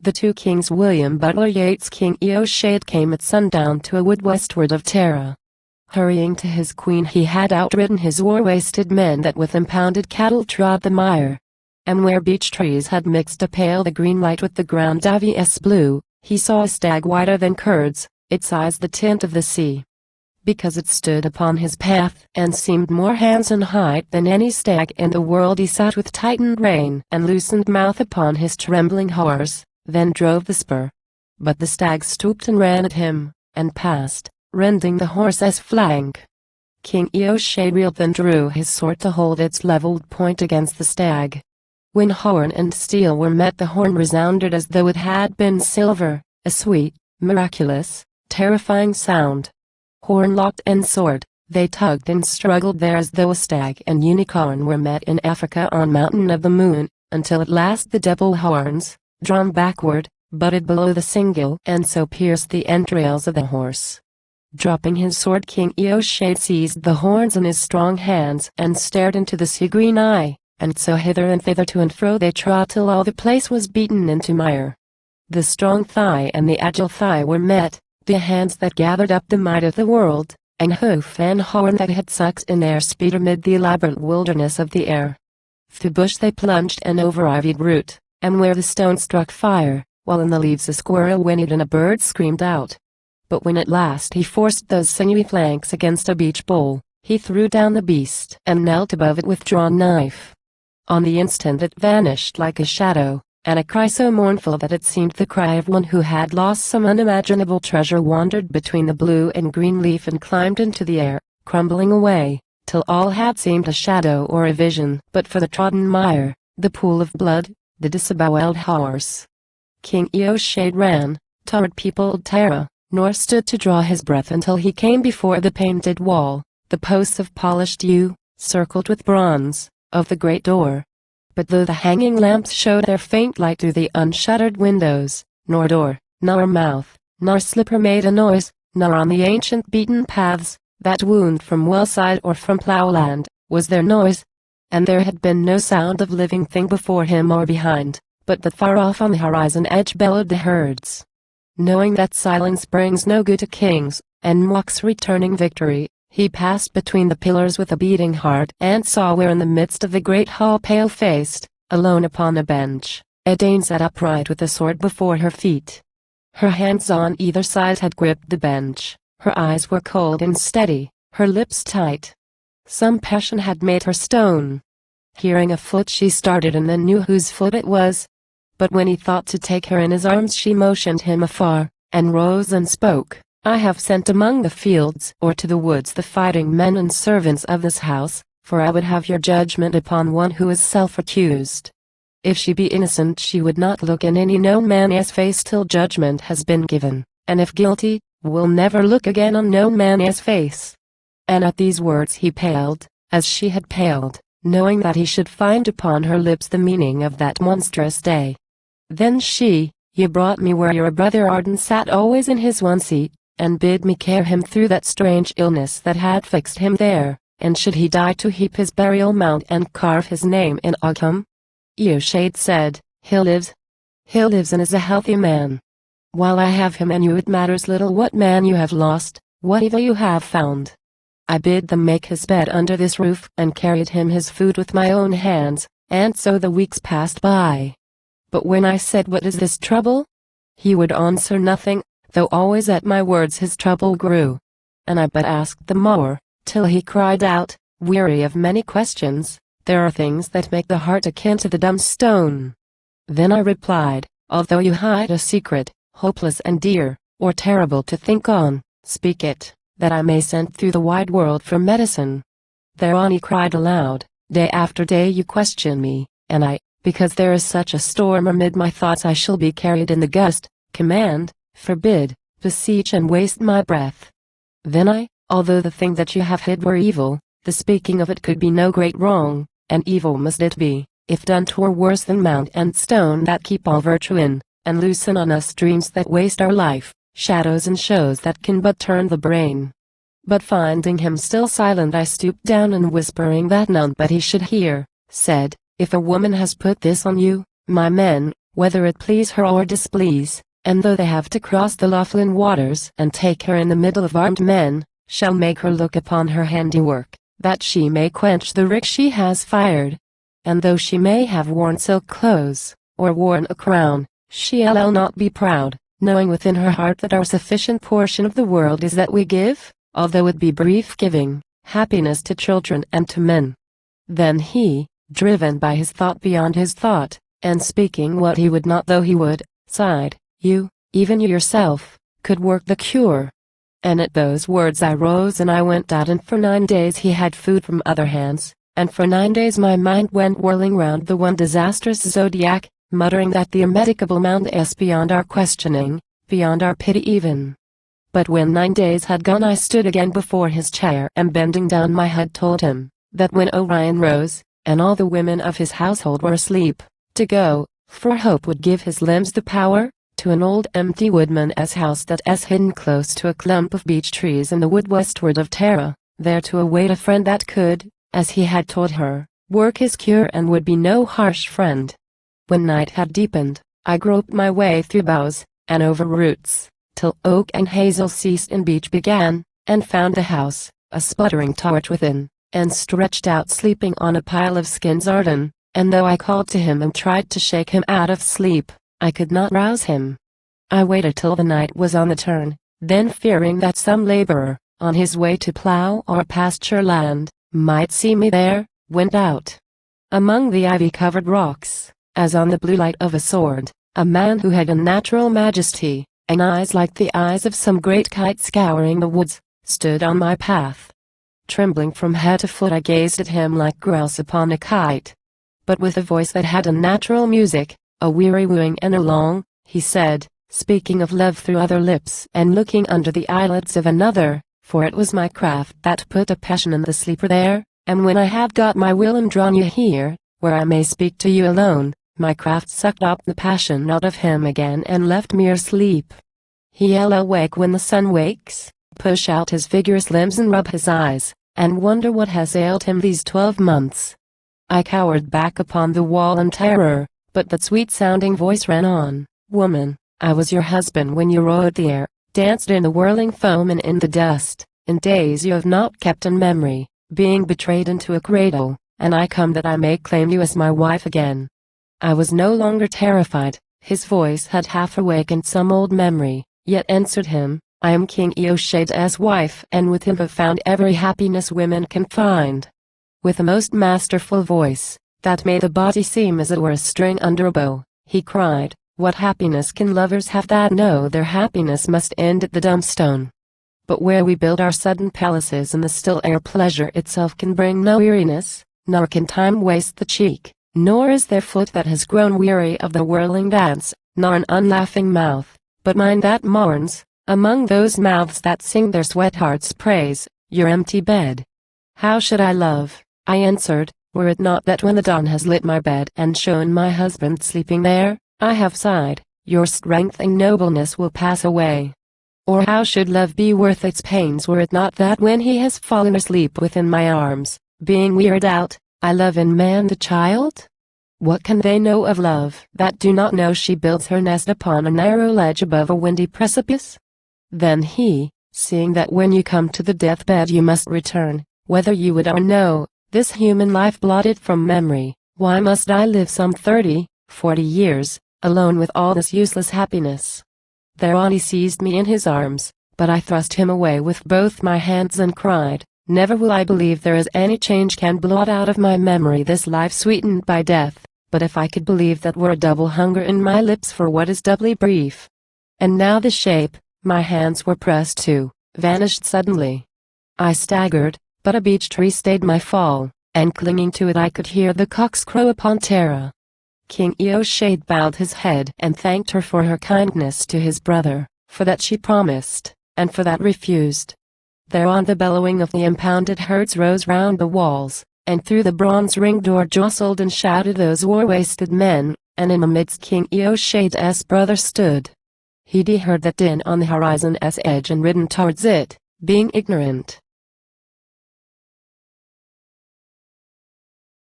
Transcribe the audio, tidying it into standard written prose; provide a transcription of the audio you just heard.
The two kings William Butler Yeats King Eochaid came at sundown to a wood westward of Tara. Hurrying to his queen he had outridden his war-wasted men that with impounded cattle trod the mire. And where beech trees had mixed a pale the green light with the ground Davies blue, he saw a stag whiter than curds, its eyes the tint of the sea. Because it stood upon his path and seemed more hands in height than any stag in the world, he sat with tightened rein and loosened mouth upon his trembling horse, then drove the spur. But the stag stooped and ran at him, and passed, rending the horse's flank. King Eochaid reeled and drew his sword to hold its leveled point against the stag. When horn and steel were met, the horn resounded as though it had been silver, a sweet, miraculous, terrifying sound. Horn locked and sword, they tugged and struggled there as though a stag and unicorn were met in Africa on Mountain of the Moon, until at last the double horns, drawn backward, butted below the single and so pierced the entrails of the horse. Dropping his sword, King Eochaid seized the horns in his strong hands and stared into the sea-green eye, and so hither and thither to and fro they trod till all the place was beaten into mire. The strong thigh and the agile thigh were met, the hands that gathered up the might of the world, and hoof and horn that had sucked in their speed amid the elaborate wilderness of the air. Through bush they plunged and over ivied root, and where the stone struck fire, while in the leaves a squirrel whinnied and a bird screamed out. But when at last he forced those sinewy flanks against a beech bole, he threw down the beast and knelt above it with drawn knife. On the instant it vanished like a shadow, and a cry so mournful that it seemed the cry of one who had lost some unimaginable treasure wandered between the blue and green leaf and climbed into the air, crumbling away, till all had seemed a shadow or a vision but for the trodden mire, the pool of blood, the disemboweled horse. King Eochaid ran, toward peopled Tara, nor stood to draw his breath until he came before the painted wall, the posts of polished yew, circled with bronze, of the great door. But though the hanging lamps showed their faint light through the unshuttered windows, nor door, nor mouth, nor slipper made a noise, nor on the ancient beaten paths, that wound from wellside or from ploughland, was there noise. And there had been no sound of living thing before him or behind, but that far off on the horizon edge bellowed the herds. Knowing that silence brings no good to kings, and mocks returning victory, he passed between the pillars with a beating heart and saw where in the midst of the great hall, pale-faced, alone upon a bench, a dame sat upright with a sword before her feet. Her hands on either side had gripped the bench, her eyes were cold and steady, her lips tight. Some passion had made her stone. Hearing a foot she started and then knew whose foot it was. But when he thought to take her in his arms she motioned him afar, and rose and spoke. I have sent among the fields or to the woods the fighting men and servants of this house, for I would have your judgment upon one who is self-accused. If she be innocent she would not look in any known man's face till judgment has been given, and if guilty, will never look again on no man's face. And at these words he paled, as she had paled, knowing that he should find upon her lips the meaning of that monstrous day. Then she, ye brought me where your brother Arden sat always in his one seat, and bid me care him through that strange illness that had fixed him there, and should he die to heap his burial mound and carve his name in Ogham. Eochaid said, he lives and is a healthy man. While I have him and you it matters little what man you have lost, what evil you have found. I bid them make his bed under this roof and carried him his food with my own hands, and so the weeks passed by. But when I said what is this trouble? He would answer nothing, though always at my words his trouble grew. And I but asked the more, till he cried out, weary of many questions, there are things that make the heart akin to the dumb stone. Then I replied, although you hide a secret, hopeless and dear, or terrible to think on, speak it, that I may send through the wide world for medicine. Thereon he cried aloud, day after day you question me, and I, because there is such a storm amid my thoughts I shall be carried in the gust, command, forbid, beseech and waste my breath. Then I, although the thing that you have hid were evil, the speaking of it could be no great wrong, and evil must it be, if done 'twere worse than mount and stone that keep all virtue in, and loosen on us dreams that waste our life, shadows and shows that can but turn the brain. But finding him still silent I stooped down and whispering that none but he should hear, said, if a woman has put this on you, my men, whether it please her or displease, and though they have to cross the Laughlin waters and take her in the middle of armed men, shall make her look upon her handiwork, that she may quench the rick she has fired. And though she may have worn silk clothes, or worn a crown, she'll not be proud, knowing within her heart that our sufficient portion of the world is that we give, although it be brief giving, happiness to children and to men. Then he, driven by his thought beyond his thought, and speaking what he would not though he would, sighed, "You, even you yourself, could work the cure." And at those words I rose and I went out, and for 9 days he had food from other hands, and for 9 days my mind went whirling round the one disastrous zodiac, muttering that the immedicable mound is beyond our questioning, beyond our pity even. But when 9 days had gone I stood again before his chair, and bending down my head told him, that when Orion rose, and all the women of his household were asleep, to go, for hope would give his limbs the power, to an old empty woodman's house that is hidden close to a clump of beech trees in the wood westward of Tara, there to await a friend that could, as he had told her, work his cure and would be no harsh friend. When night had deepened, I groped my way through boughs, and over roots, till oak and hazel ceased and beech began, and found the house, a sputtering torch within, and stretched out sleeping on a pile of skins ardent, and though I called to him and tried to shake him out of sleep, I could not rouse him. I waited till the night was on the turn, then fearing that some laborer, on his way to plow or pasture land, might see me there, went out. Among the ivy-covered rocks, as on the blue light of a sword, a man who had unnatural majesty, and eyes like the eyes of some great kite scouring the woods, stood on my path. Trembling from head to foot I gazed at him like grouse upon a kite. But with a voice that had unnatural music, a weary wooing and a long, he said, speaking of love through other lips and looking under the eyelids of another, for it was my craft that put a passion in the sleeper there, and when I have got my will and drawn you here, where I may speak to you alone, my craft sucked up the passion out of him again and left mere sleep. He'll awake when the sun wakes, push out his vigorous limbs and rub his eyes, and wonder what has ailed him these 12 months. I cowered back upon the wall in terror, but that sweet-sounding voice ran on, "Woman, I was your husband when you rode the air, danced in the whirling foam and in the dust, in days you have not kept in memory, being betrayed into a cradle, and I come that I may claim you as my wife again." I was no longer terrified, his voice had half awakened some old memory, yet answered him, "I am King Eoshade's wife, and with him have found every happiness women can find." With a most masterful voice, that made the body seem as it were a string under a bow, he cried, "What happiness can lovers have that know their happiness must end at the dumb stone? But where we build our sudden palaces in the still air, pleasure itself can bring no weariness, nor can time waste the cheek, nor is there foot that has grown weary of the whirling dance, nor an unlaughing mouth, but mine that mourns, among those mouths that sing their sweethearts' praise, your empty bed." "How should I love," I answered, "were it not that when the dawn has lit my bed and shown my husband sleeping there, I have sighed, your strength and nobleness will pass away? Or how should love be worth its pains were it not that when he has fallen asleep within my arms, being wearied out, I love in man the child? What can they know of love that do not know she builds her nest upon a narrow ledge above a windy precipice?" Then he, seeing that when you come to the deathbed you must return, whether you would or no, this human life blotted from memory, why must I live some 30, 40 years, alone with all this useless happiness? Thereon he seized me in his arms, but I thrust him away with both my hands and cried, "Never will I believe there is any change can blot out of my memory this life sweetened by death, but if I could believe that were a double hunger in my lips for what is doubly brief." And now the shape, my hands were pressed to, vanished suddenly. I staggered, but a beech tree stayed my fall, and clinging to it I could hear the cocks crow upon Tara. King Eoshade bowed his head and thanked her for her kindness to his brother, for that she promised, and for that refused. Thereon the bellowing of the impounded herds rose round the walls, and through the bronze ring door jostled and shouted those war-wasted men, and in amidst King Eoshade's brother stood. He'd heard that din on the horizon's edge and ridden towards it, being ignorant,